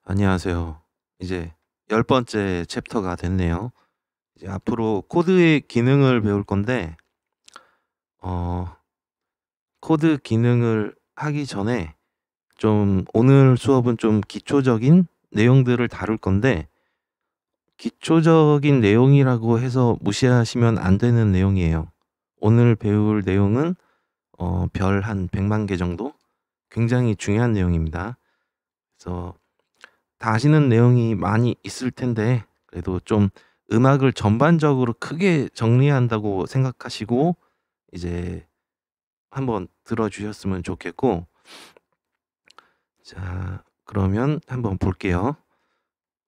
안녕하세요. 이제 10번째 챕터가 됐네요. 이제 앞으로 코드의 기능을 배울 건데, 어, 코드 기능을 하기 전에 오늘 수업은 좀 기초적인 내용들을 다룰 건데, 기초적인 내용이라고 해서 무시하시면 안 되는 내용이에요. 오늘 배울 내용은 별 한 100만 개 정도? 굉장히 중요한 내용입니다. 그래서 다 아시는 내용이 많이 있을 텐데 그래도 좀 음악을 전반적으로 크게 정리한다고 생각하시고 이제 한번 들어주셨으면 좋겠고, 자 그러면 한번 볼게요.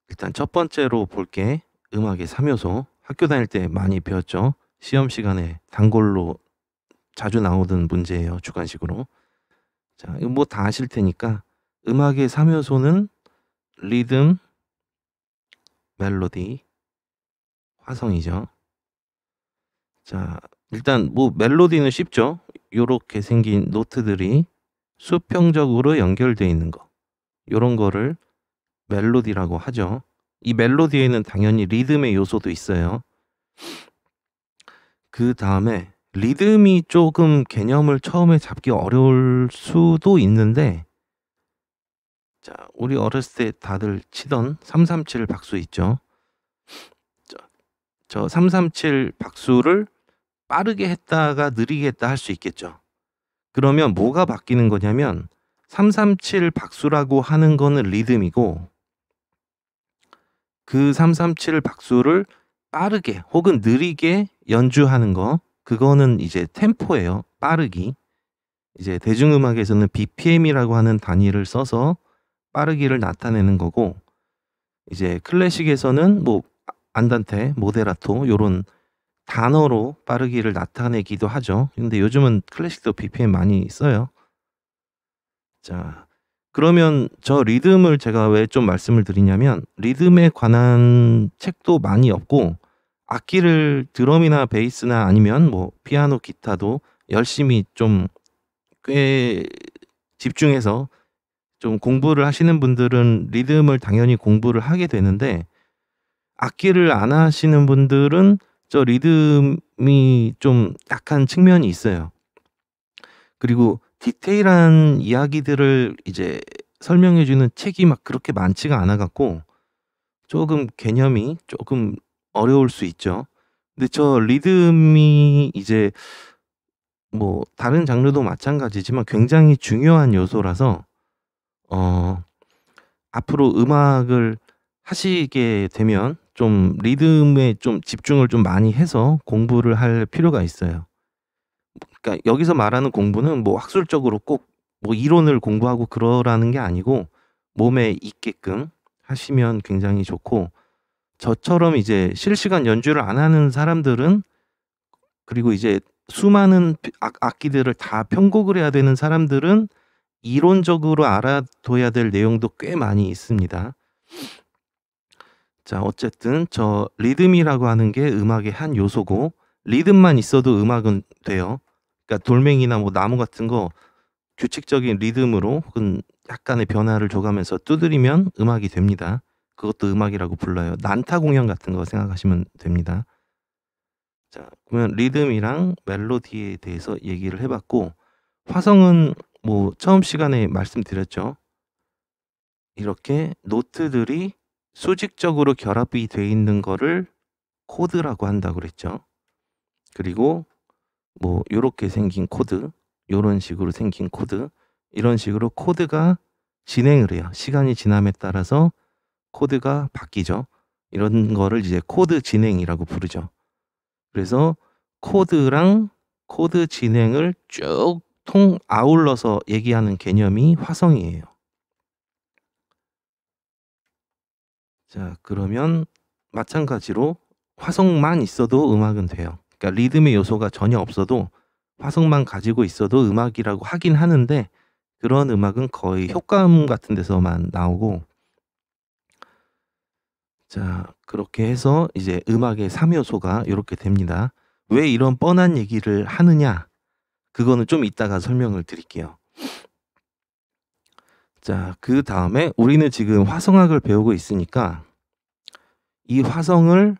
일단 첫 번째로 볼게. 음악의 3요소. 학교 다닐 때 많이 배웠죠. 시험 시간에 단골로 자주 나오던 문제예요. 주관식으로. 자, 이거 뭐 다 아실 테니까 음악의 3요소는 리듬, 멜로디, 화성이죠. 자, 일단 뭐 멜로디는 쉽죠. 요렇게 생긴 노트들이 수평적으로 연결되어 있는 거. 요런 거를 멜로디라고 하죠. 이 멜로디에는 당연히 리듬의 요소도 있어요. 그 다음에 리듬이 조금 개념을 처음에 잡기 어려울 수도 있는데, 자, 우리 어렸을 때 다들 치던 337 박수 있죠. 저 337 박수를 빠르게 했다가 느리게 했다 할 수 있겠죠. 그러면 뭐가 바뀌는 거냐면 337 박수라고 하는 거는 리듬이고, 그 337 박수를 빠르게 혹은 느리게 연주하는 거, 그거는 이제 템포예요. 빠르기. 이제 대중음악에서는 BPM이라고 하는 단위를 써서 빠르기를 나타내는 거고, 이제 클래식에서는 뭐 안단테, 모데라토 요런 단어로 빠르기를 나타내기도 하죠. 근데 요즘은 클래식도 BPM 많이 써요. 자, 그러면 저 리듬을 제가 왜 좀 말씀을 드리냐면, 리듬에 관한 책도 많이 없고, 악기를 드럼이나 베이스나 아니면 뭐 피아노, 기타도 열심히 좀 꽤 집중해서 좀 공부를 하시는 분들은 리듬을 당연히 공부를 하게 되는데, 악기를 안 하시는 분들은 저 리듬이 좀 약한 측면이 있어요. 그리고 디테일한 이야기들을 이제 설명해 주는 책이 막 그렇게 많지가 않아 갖고 조금 개념이 조금 어려울 수 있죠. 근데 저 리듬이 이제 뭐 다른 장르도 마찬가지지만 굉장히 중요한 요소라서 어 앞으로 음악을 하시게 되면 좀 리듬에 좀 집중을 좀 많이 해서 공부를 할 필요가 있어요. 그러니까 여기서 말하는 공부는 뭐 학술적으로 꼭 뭐 이론을 공부하고 그러라는 게 아니고 몸에 익게끔 하시면 굉장히 좋고, 저처럼 이제 실시간 연주를 안 하는 사람들은, 그리고 이제 수많은 악기들을 다 편곡을 해야 되는 사람들은 이론적으로 알아둬야 될 내용도 꽤 많이 있습니다. 자, 어쨌든 저 리듬이라고 하는 게 음악의 한 요소고, 리듬만 있어도 음악은 돼요. 그러니까 돌멩이나 뭐 나무 같은 거 규칙적인 리듬으로 혹은 약간의 변화를 줘가면서 두드리면 음악이 됩니다. 그것도 음악이라고 불러요. 난타 공연 같은 거 생각하시면 됩니다. 자, 그러면 리듬이랑 멜로디에 대해서 얘기를 해봤고, 화성은 뭐 처음 시간에 말씀드렸죠. 이렇게 노트들이 수직적으로 결합이 돼 있는 거를 코드라고 한다고 그랬죠. 그리고 뭐 요렇게 생긴 코드, 요런 식으로 생긴 코드, 이런 식으로 코드가 진행을 해요. 시간이 지남에 따라서 코드가 바뀌죠. 이런 거를 이제 코드 진행이라고 부르죠. 그래서 코드랑 코드 진행을 쭉 아울러서 얘기하는 개념이 화성이에요. 자, 그러면 마찬가지로 화성만 있어도 음악은 돼요. 그러니까 리듬의 요소가 전혀 없어도 화성만 가지고 있어도 음악이라고 하긴 하는데, 그런 음악은 거의 효과음 같은 데서만 나오고, 자, 그렇게 해서 이제 음악의 3요소가 이렇게 됩니다. 왜 이런 뻔한 얘기를 하느냐? 그거는 좀 이따가 설명을 드릴게요. 자, 그다음에 우리는 지금 화성학을 배우고 있으니까 이 화성을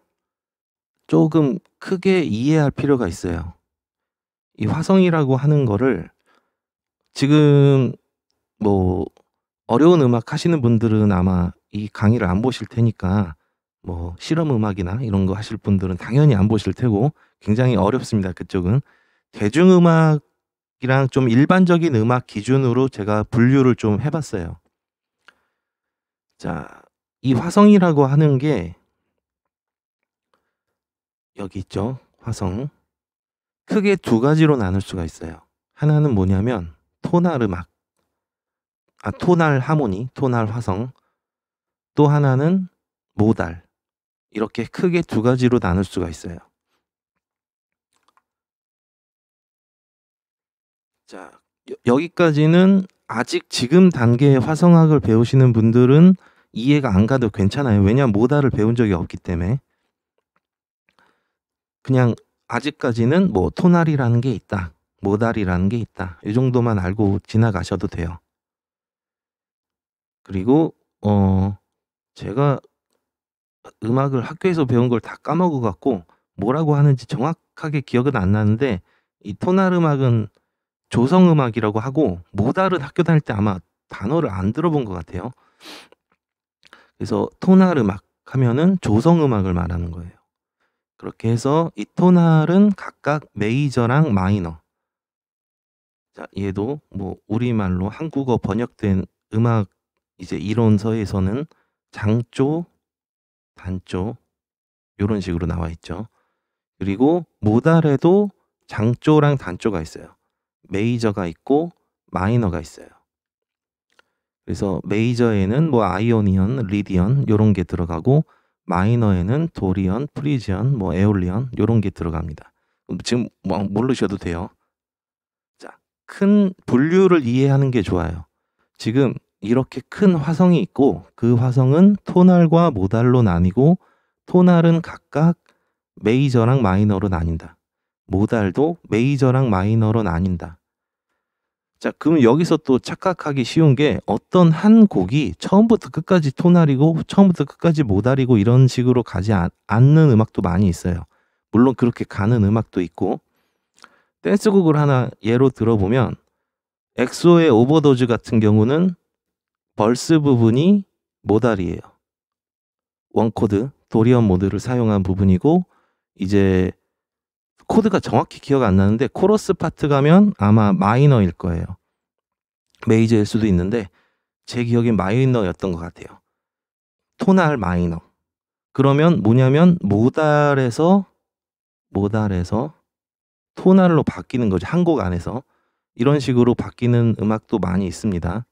조금 크게 이해할 필요가 있어요. 이 화성이라고 하는 거를 지금 뭐 어려운 음악 하시는 분들은 아마 이 강의를 안 보실 테니까 뭐 실험 음악이나 이런 거 하실 분들은 당연히 안 보실 테고 굉장히 어렵습니다. 그쪽은. 대중음악이랑 좀 일반적인 음악 기준으로 제가 분류를 좀 해봤어요. 자, 이 화성이라고 하는 게 여기 있죠. 화성. 크게 두 가지로 나눌 수가 있어요. 하나는 뭐냐면 토날 음악, 토날 하모니, 토날 화성. 또 하나는 모달. 이렇게 크게 두 가지로 나눌 수가 있어요. 자, 여기까지는 아직 지금 단계의 화성학을 배우시는 분들은 이해가 안 가도 괜찮아요. 왜냐하면 모달을 배운 적이 없기 때문에. 그냥 아직까지는 뭐 토날이라는 게 있다, 모달이라는 게 있다, 이 정도만 알고 지나가셔도 돼요. 그리고 제가 음악을 학교에서 배운 걸 다 까먹어 갖고 뭐라고 하는지 정확하게 기억은 안 나는데 이 토날 음악은 조성 음악이라고 하고 모달은 학교 다닐 때 아마 단어를 안 들어본 것 같아요. 그래서 토날 음악 하면은 조성 음악을 말하는 거예요. 그렇게 해서 이 토날은 각각 메이저랑 마이너. 자, 얘도 뭐 우리말로 한국어 번역된 음악 이제 이론서에서는 장조, 단조 요런 식으로 나와 있죠. 그리고 모달에도 장조랑 단조가 있어요. 메이저가 있고 마이너가 있어요. 그래서 메이저에는 뭐 아이오니언, 리디언 요런 게 들어가고 마이너에는 도리언, 프리지언, 뭐 에올리언 요런 게 들어갑니다. 지금 뭐 모르셔도 돼요. 자, 큰 분류를 이해하는 게 좋아요. 지금 이렇게 큰 화성이 있고 그 화성은 토날과 모달로 나뉘고 토날은 각각 메이저랑 마이너로 나뉜다. 모달도 메이저랑 마이너로 나뉜다. 자, 그럼 여기서 또 착각하기 쉬운 게 어떤 한 곡이 처음부터 끝까지 토날이고 처음부터 끝까지 모달이고 이런 식으로 가지 않는 음악도 많이 있어요. 물론 그렇게 가는 음악도 있고 댄스곡을 하나 예로 들어보면 엑소의 오버도즈 같은 경우는 벌스 부분이 모달이에요. 원코드, 도리언 모드를 사용한 부분이고 이제 코드가 정확히 기억 안 나는데 코러스 파트 가면 아마 마이너일 거예요. 메이저일 수도 있는데 제 기억엔 마이너였던 것 같아요. 토날 마이너. 그러면 뭐냐면 모달에서 토날로 바뀌는 거죠. 한 곡 안에서. 이런 식으로 바뀌는 음악도 많이 있습니다.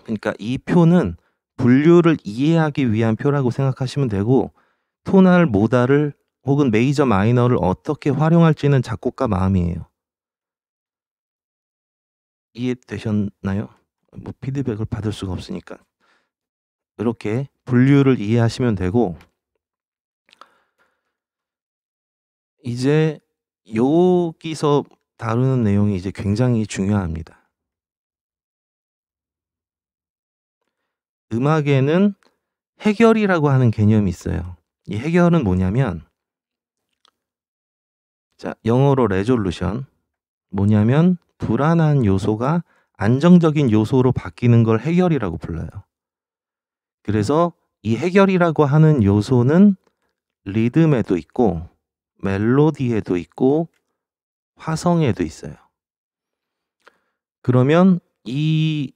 그러니까 이 표는 분류를 이해하기 위한 표라고 생각하시면 되고 토날, 모달을 혹은 메이저, 마이너를 어떻게 활용할지는 작곡가 마음이에요. 이해되셨나요? 뭐 피드백을 받을 수가 없으니까. 이렇게 분류를 이해하시면 되고 이제 여기서 다루는 내용이 이제 굉장히 중요합니다. 음악에는 해결이라고 하는 개념이 있어요. 이 해결은 뭐냐면 자, 영어로 레졸루션. 뭐냐면 불안한 요소가 안정적인 요소로 바뀌는 걸 해결이라고 불러요. 그래서 이 해결이라고 하는 요소는 리듬에도 있고 멜로디에도 있고 화성에도 있어요. 그러면 이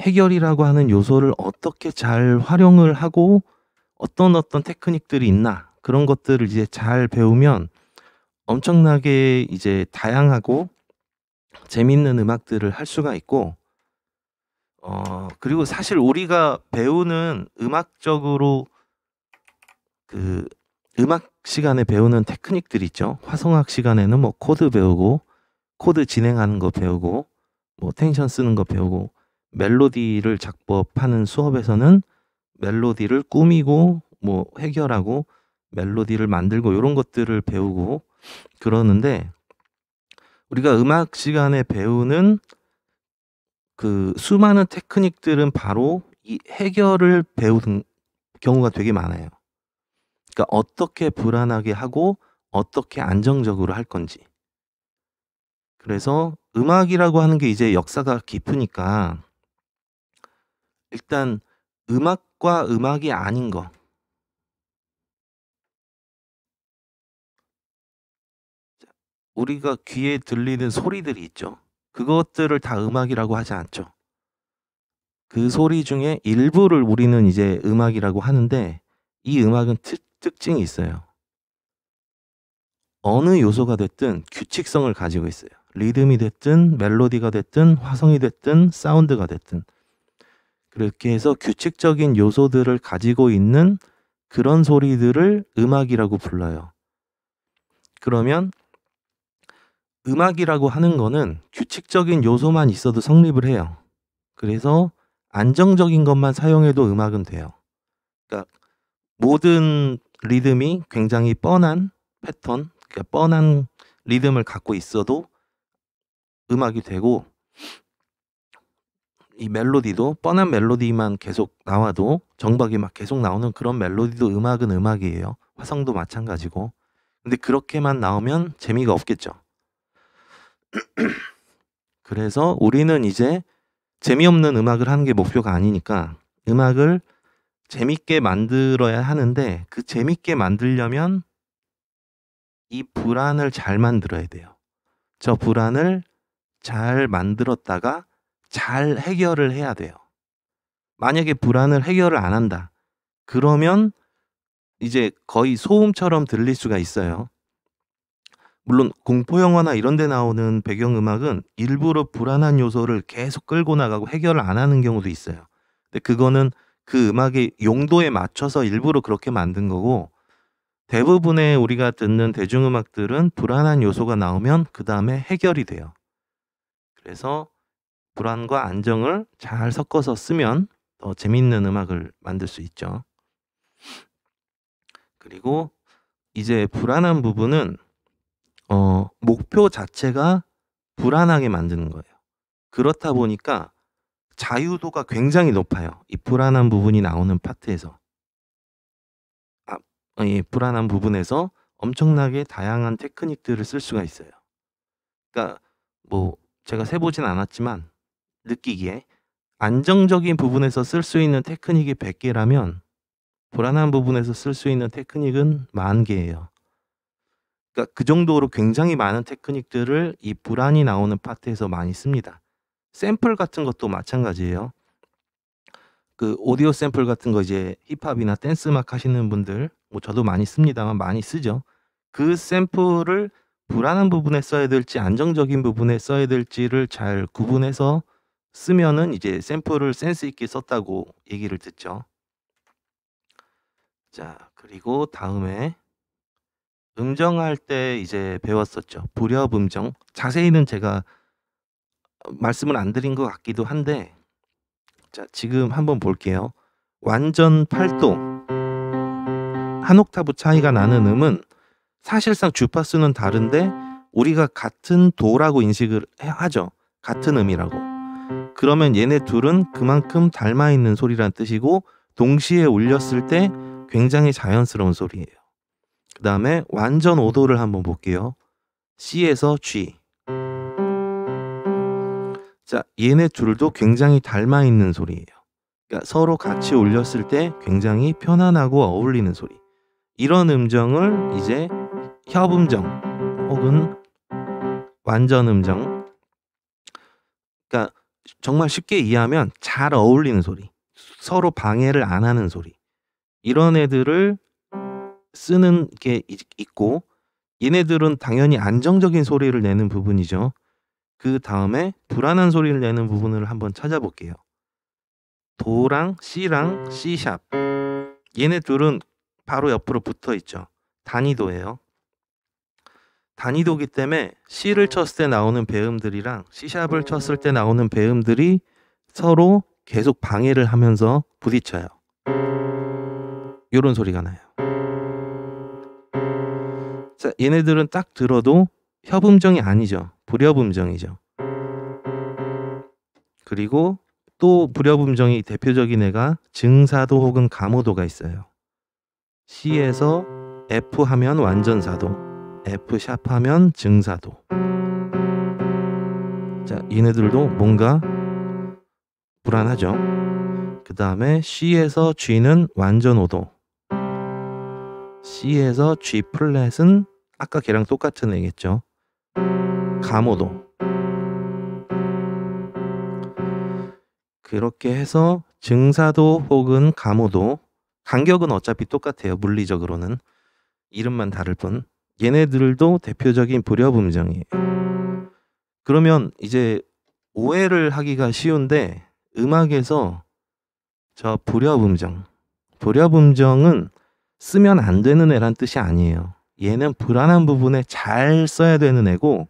해결이라고 하는 요소를 어떻게 잘 활용을 하고 어떤 테크닉들이 있나 그런 것들을 이제 잘 배우면 엄청나게 이제 다양하고 재밌는 음악들을 할 수가 있고 그리고 사실 우리가 배우는 음악적으로 그 음악 시간에 배우는 테크닉들 있죠. 화성학 시간에는 뭐 코드 배우고 코드 진행하는 거 배우고 뭐 텐션 쓰는 거 배우고 멜로디를 작법하는 수업에서는 멜로디를 꾸미고 뭐 해결하고 멜로디를 만들고 이런 것들을 배우고 그러는데 우리가 음악 시간에 배우는 그 수많은 테크닉들은 바로 이 해결을 배우는 경우가 되게 많아요. 그러니까 어떻게 불안하게 하고 어떻게 안정적으로 할 건지. 그래서 음악이라고 하는 게 이제 역사가 깊으니까 일단 음악과 음악이 아닌 거. 우리가 귀에 들리는 소리들이 있죠. 그것들을 다 음악이라고 하지 않죠. 그 소리 중에 일부를 우리는 이제 음악이라고 하는데 이 음악은 특징이 있어요. 어느 요소가 됐든 규칙성을 가지고 있어요. 리듬이 됐든 멜로디가 됐든 화성이 됐든 사운드가 됐든 그렇게 해서 규칙적인 요소들을 가지고 있는 그런 소리들을 음악이라고 불러요. 그러면 음악이라고 하는 거는 규칙적인 요소만 있어도 성립을 해요. 그래서 안정적인 것만 사용해도 음악은 돼요. 그러니까 모든 리듬이 굉장히 뻔한 패턴, 그러니까 뻔한 리듬을 갖고 있어도 음악이 되고 이 멜로디도 뻔한 멜로디만 계속 나와도 정박이 막 계속 나오는 그런 멜로디도 음악은 음악이에요. 화성도 마찬가지고. 근데 그렇게만 나오면 재미가 없겠죠. 그래서 우리는 이제 재미없는 음악을 하는 게 목표가 아니니까 음악을 재밌게 만들어야 하는데 그 재밌게 만들려면 이 불안을 잘 만들어야 돼요. 저 불안을 잘 만들었다가 잘 해결을 해야 돼요. 만약에 불안을 해결을 안 한다. 그러면 이제 거의 소음처럼 들릴 수가 있어요. 물론 공포 영화나 이런 데 나오는 배경음악은 일부러 불안한 요소를 계속 끌고 나가고 해결을 안 하는 경우도 있어요. 근데 그거는 그 음악의 용도에 맞춰서 일부러 그렇게 만든 거고 대부분의 우리가 듣는 대중음악들은 불안한 요소가 나오면 그다음에 해결이 돼요. 그래서 불안과 안정을 잘 섞어서 쓰면 더 재밌는 음악을 만들 수 있죠. 그리고 이제 불안한 부분은 목표 자체가 불안하게 만드는 거예요. 그렇다 보니까 자유도가 굉장히 높아요. 이 불안한 부분이 나오는 파트에서. 이 불안한 부분에서 엄청나게 다양한 테크닉들을 쓸 수가 있어요. 그러니까 뭐 제가 세보진 않았지만 느끼기에 안정적인 부분에서 쓸 수 있는 테크닉이 100개라면 불안한 부분에서 쓸 수 있는 테크닉은 10,000개예요. 그러니까 그 정도로 굉장히 많은 테크닉들을 이 불안이 나오는 파트에서 많이 씁니다. 샘플 같은 것도 마찬가지예요. 그 오디오 샘플 같은 거 이제 힙합이나 댄스 음악 하시는 분들 뭐 저도 많이 씁니다만 많이 쓰죠. 그 샘플을 불안한 부분에 써야 될지 안정적인 부분에 써야 될지를 잘 구분해서 쓰면은 이제 샘플을 센스 있게 썼다고 얘기를 듣죠. 자, 그리고 다음에 음정할 때 이제 배웠었죠. 불협 음정. 자세히는 제가 말씀을 안 드린 것 같기도 한데 자, 지금 한번 볼게요. 완전 8도 한 옥타브 차이가 나는 음은 사실상 주파수는 다른데 우리가 같은 도라고 인식을 하죠. 같은 음이라고. 그러면 얘네 둘은 그만큼 닮아 있는 소리란 뜻이고 동시에 울렸을 때 굉장히 자연스러운 소리예요. 그 다음에 완전 5도를 한번 볼게요. C에서 G. 자, 얘네 둘도 굉장히 닮아 있는 소리예요. 그러니까 서로 같이 울렸을 때 굉장히 편안하고 어울리는 소리. 이런 음정을 이제 협음정 혹은 완전 음정. 그러니까 정말 쉽게 이해하면 잘 어울리는 소리. 서로 방해를 안 하는 소리. 이런 애들을 쓰는 게 있고 얘네들은 당연히 안정적인 소리를 내는 부분이죠. 그 다음에 불안한 소리를 내는 부분을 한번 찾아볼게요. 도랑 C랑 C샵. 얘네 둘은 바로 옆으로 붙어 있죠. 단위도예요. 단위도기 때문에 C를 쳤을 때 나오는 배음들이랑 C샵을 쳤을 때 나오는 배음들이 서로 계속 방해를 하면서 부딪혀요. 이런 소리가 나요. 자, 얘네들은 딱 들어도 협음정이 아니죠. 불협음정이죠. 그리고 또 불협음정이 대표적인 애가 증사도 혹은 가모도가 있어요. C에서 F 하면 완전사도, F 샵 하면 증사도. 자, 얘네들도 뭔가 불안하죠. 그 다음에 C에서 G는 완전오도, C에서 G 플랫은 아까 걔랑 똑같은 애겠죠. 가모도. 그렇게 해서 증사도 혹은 가모도, 간격은 어차피 똑같아요. 물리적으로는. 이름만 다를 뿐. 얘네들도 대표적인 불협음정이에요. 그러면 이제 오해를 하기가 쉬운데 음악에서 저 불협음정은 쓰면 안 되는 애란 뜻이 아니에요. 얘는 불안한 부분에 잘 써야 되는 애고,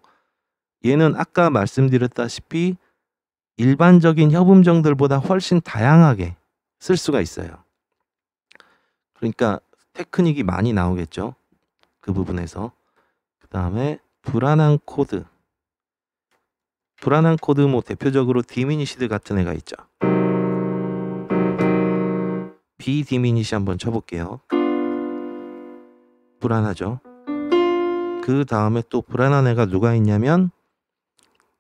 얘는 아까 말씀드렸다시피 일반적인 협음정들보다 훨씬 다양하게 쓸 수가 있어요. 그러니까 테크닉이 많이 나오겠죠. 그 부분에서. 그 다음에 불안한 코드 뭐 대표적으로 디미니시드 같은 애가 있죠. 비디미니시 한번 쳐볼게요. 불안하죠. 그 다음에 또 불안한 애가 누가 있냐면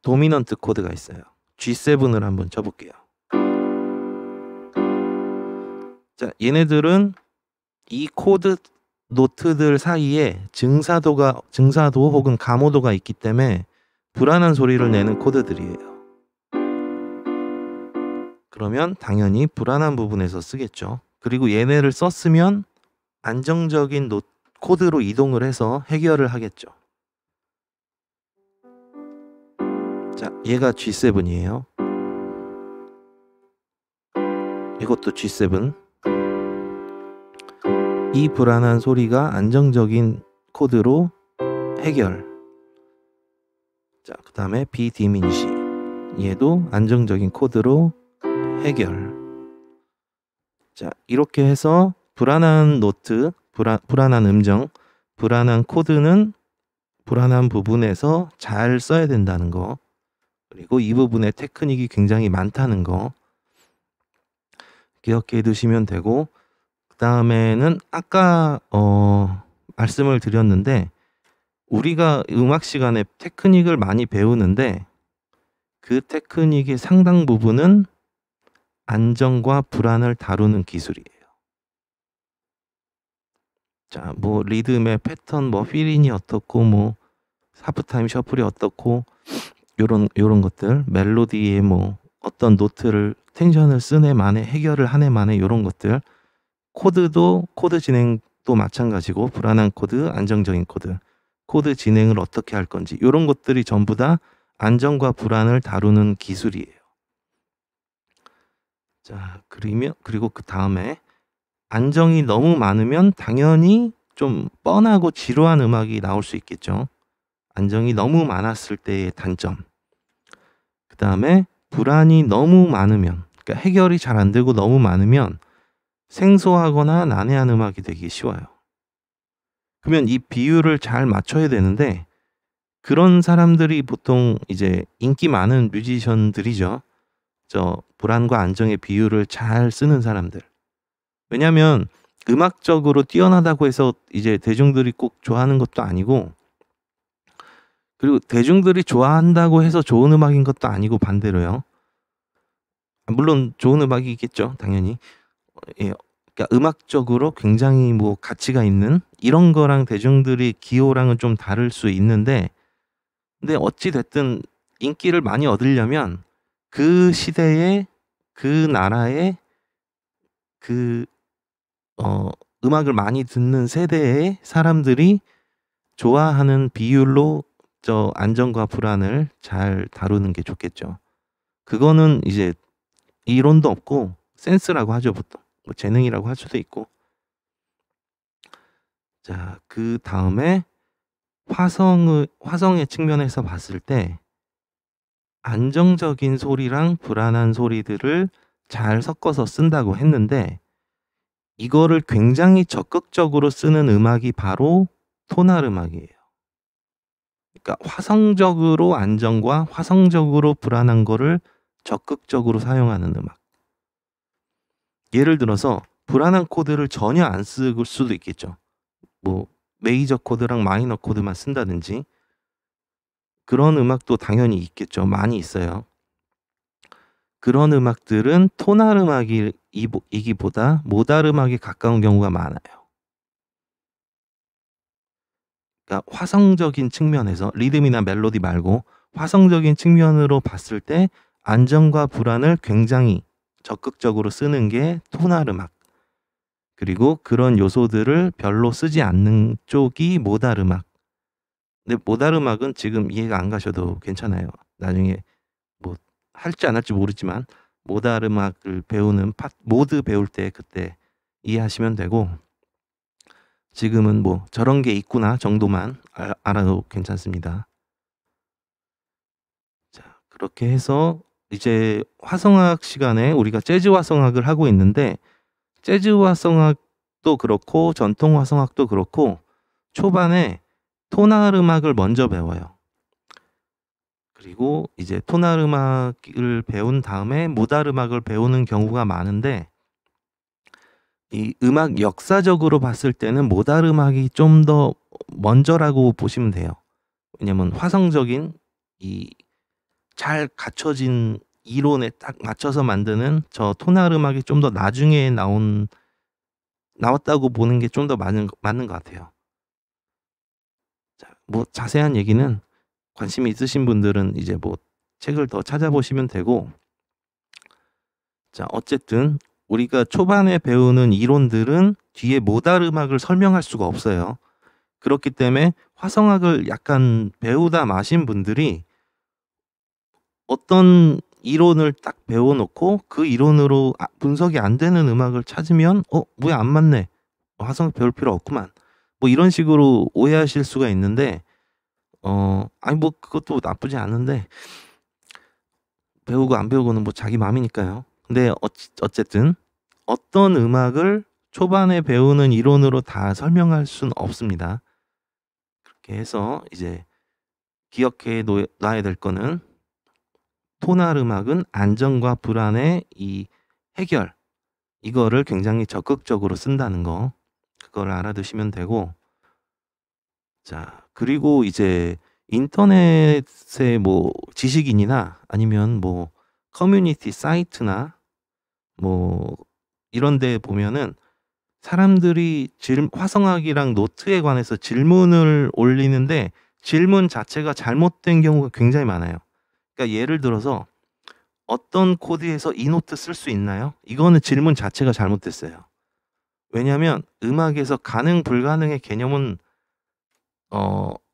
도미넌트 코드가 있어요. G7을 한번 쳐볼게요. 자, 얘네들은 이 코드 노트들 사이에 증사도 혹은 가모도가 있기 때문에 불안한 소리를 내는 코드들이에요. 그러면 당연히 불안한 부분에서 쓰겠죠. 그리고 얘네를 썼으면 안정적인 코드로 이동을 해서 해결을 하겠죠. 자, 얘가 G7이에요. 이것도 G7. 이 불안한 소리가 안정적인 코드로 해결. 자, 그 다음에 B 디미니시. 얘도 안정적인 코드로 해결. 자, 이렇게 해서 불안한 노트, 불안한 음정, 불안한 코드는 불안한 부분에서 잘 써야 된다는 거. 그리고 이 부분에 테크닉이 굉장히 많다는 거 기억해 두시면 되고, 그 다음에는 아까 말씀을 드렸는데 우리가 음악 시간에 테크닉을 많이 배우는데 그 테크닉의 상당 부분은 안정과 불안을 다루는 기술이에요. 자, 뭐 리듬의 패턴, 뭐 필인이 어떻고, 뭐 하프타임 셔플이 어떻고, 요런 것들, 멜로디의 뭐 어떤 노트를 텐션을 쓴 애만에 해결을 한 애만에 요런 것들, 코드 진행도 마찬가지고 불안한 코드, 안정적인 코드 진행을 어떻게 할 건지 요런 것들이 전부 다 안정과 불안을 다루는 기술이에요. 자, 그리고 그 다음에 안정이 너무 많으면 당연히 좀 뻔하고 지루한 음악이 나올 수 있겠죠. 안정이 너무 많았을 때의 단점. 그 다음에 불안이 너무 많으면, 그러니까 해결이 잘 안 되고 너무 많으면 생소하거나 난해한 음악이 되기 쉬워요. 그러면 이 비율을 잘 맞춰야 되는데 그런 사람들이 보통 이제 인기 많은 뮤지션들이죠. 저 불안과 안정의 비율을 잘 쓰는 사람들. 왜냐면 음악적으로 뛰어나다고 해서 이제 대중들이 꼭 좋아하는 것도 아니고, 그리고 대중들이 좋아한다고 해서 좋은 음악인 것도 아니고 반대로요. 물론 좋은 음악이 있겠죠, 당연히. 예, 그러니까 음악적으로 굉장히 뭐 가치가 있는 이런 거랑 대중들이 기호랑은 좀 다를 수 있는데, 근데 어찌 됐든 인기를 많이 얻으려면 그 시대에 그 나라의 그 음악을 많이 듣는 세대의 사람들이 좋아하는 비율로 저 안정과 불안을 잘 다루는 게 좋겠죠. 그거는 이제 이론도 없고 센스라고 하죠, 보통. 뭐 재능이라고 할 수도 있고. 자, 그 다음에 화성의 측면에서 봤을 때 안정적인 소리랑 불안한 소리들을 잘 섞어서 쓴다고 했는데, 이거를 굉장히 적극적으로 쓰는 음악이 바로 토날 음악이에요. 그러니까 화성적으로 안정과 화성적으로 불안한 거를 적극적으로 사용하는 음악. 예를 들어서 불안한 코드를 전혀 안 쓸 수도 있겠죠. 뭐 메이저 코드랑 마이너 코드만 쓴다든지 그런 음악도 당연히 있겠죠. 많이 있어요. 그런 음악들은 토날 음악이기보다 모달 음악에 가까운 경우가 많아요. 그러니까 화성적인 측면에서 리듬이나 멜로디 말고 화성적인 측면으로 봤을 때 안정과 불안을 굉장히 적극적으로 쓰는 게 토날 음악. 그리고 그런 요소들을 별로 쓰지 않는 쪽이 모달 음악. 근데 모달 음악은 지금 이해가 안 가셔도 괜찮아요. 나중에 뭐 할지 안 할지 모르지만 모달 음악을 배우는 모드 배울 때 그때 이해하시면 되고, 지금은 뭐 저런 게 있구나 정도만 알아도 괜찮습니다. 자, 그렇게 해서 이제 화성학 시간에 우리가 재즈 화성학을 하고 있는데, 재즈 화성학도 그렇고 전통 화성학도 그렇고 초반에 토날 음악을 먼저 배워요. 그리고 이제 토날 음악을 배운 다음에 모달 음악을 배우는 경우가 많은데, 이 음악 역사적으로 봤을 때는 모달 음악이 좀 더 먼저라고 보시면 돼요. 왜냐면 화성적인 이 잘 갖춰진 이론에 딱 맞춰서 만드는 저 토날 음악이 좀 더 나중에 나왔다고 보는 게 좀 더 맞는 것 같아요. 자, 뭐 자세한 얘기는 관심이 있으신 분들은 이제 뭐 책을 더 찾아보시면 되고, 자, 어쨌든 우리가 초반에 배우는 이론들은 뒤에 모달 음악을 설명할 수가 없어요. 그렇기 때문에 화성학을 약간 배우다 마신 분들이 어떤 이론을 딱 배워놓고 그 이론으로 분석이 안 되는 음악을 찾으면 왜 안 맞네, 화성학 배울 필요 없구만, 뭐 이런 식으로 오해하실 수가 있는데, 아니 뭐 그것도 나쁘지 않은데 배우고 안 배우고는 뭐 자기 마음이니까요. 근데 어쨌든 어떤 음악을 초반에 배우는 이론으로 다 설명할 수는 없습니다. 그렇게 해서 이제 기억해 놔야 될 거는, 토날 음악은 안정과 불안의 이 해결, 이거를 굉장히 적극적으로 쓴다는 거, 그걸 알아두시면 되고, 자, 그리고 이제 인터넷의 뭐 지식인이나 아니면 뭐 커뮤니티 사이트나 뭐 이런 데 보면은 사람들이 화성학이랑 노트에 관해서 질문을 올리는데 질문 자체가 잘못된 경우가 굉장히 많아요. 그러니까 예를 들어서 어떤 코드에서 이 노트 쓸 수 있나요? 이거는 질문 자체가 잘못됐어요. 왜냐하면 음악에서 가능 불가능의 개념은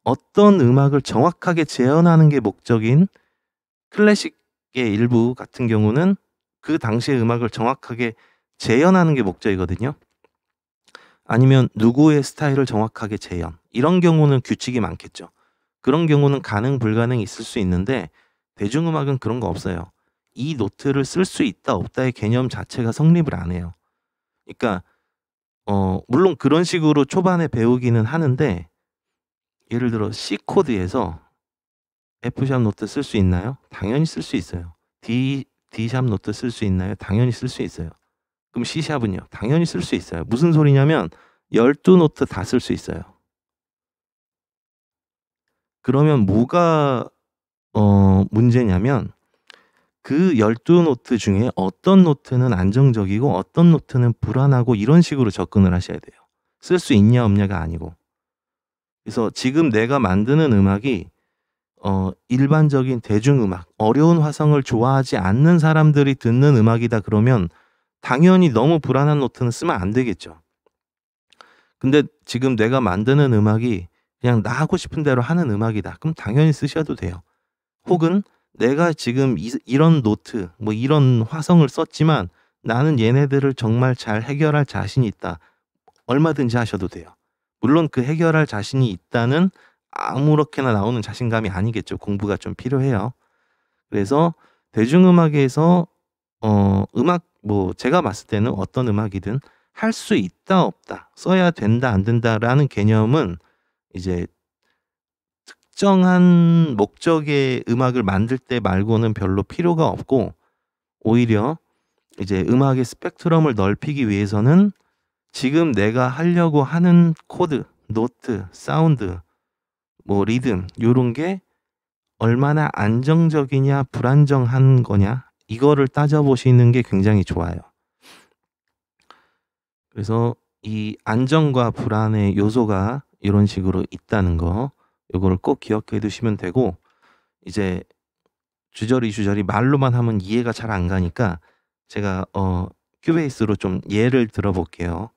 어떤 음악을 정확하게 재현하는 게 목적인 클래식의 일부 같은 경우는 그 당시의 음악을 정확하게 재현하는 게 목적이거든요. 아니면 누구의 스타일을 정확하게 재현, 이런 경우는 규칙이 많겠죠. 그런 경우는 가능 불가능이 있을 수 있는데 대중음악은 그런 거 없어요. 이 노트를 쓸 수 있다 없다의 개념 자체가 성립을 안 해요. 그러니까 물론 그런 식으로 초반에 배우기는 하는데, 예를 들어 C 코드에서 F샵 노트 쓸 수 있나요? 당연히 쓸 수 있어요. D샵 노트 쓸 수 있나요? 당연히 쓸 수 있어요. 그럼 C샵은요? 당연히 쓸 수 있어요. 무슨 소리냐면 12노트 다 쓸 수 있어요. 그러면 뭐가 문제냐면 그 12노트 중에 어떤 노트는 안정적이고 어떤 노트는 불안하고, 이런 식으로 접근을 하셔야 돼요. 쓸 수 있냐 없냐가 아니고. 그래서 지금 내가 만드는 음악이 일반적인 대중음악, 어려운 화성을 좋아하지 않는 사람들이 듣는 음악이다 그러면 당연히 너무 불안한 노트는 쓰면 안 되겠죠. 근데 지금 내가 만드는 음악이 그냥 나 하고 싶은 대로 하는 음악이다, 그럼 당연히 쓰셔도 돼요. 혹은 내가 지금 이런 노트, 뭐 이런 화성을 썼지만 나는 얘네들을 정말 잘 해결할 자신이 있다, 얼마든지 하셔도 돼요. 물론 그 해결할 자신이 있다는 아무렇게나 나오는 자신감이 아니겠죠. 공부가 좀 필요해요. 그래서 대중음악에서 음악, 뭐 제가 봤을 때는 어떤 음악이든 할 수 있다 없다, 써야 된다 안 된다라는 개념은 이제 특정한 목적의 음악을 만들 때 말고는 별로 필요가 없고, 오히려 이제 음악의 스펙트럼을 넓히기 위해서는 지금 내가 하려고 하는 코드, 노트, 사운드, 뭐 리듬 요런 게 얼마나 안정적이냐 불안정한 거냐 이거를 따져보시는 게 굉장히 좋아요. 그래서 이 안정과 불안의 요소가 이런 식으로 있다는 거 요거를 꼭 기억해 두시면 되고 이제 주저리 말로만 하면 이해가 잘 안 가니까 제가 큐베이스로 좀 예를 들어 볼게요.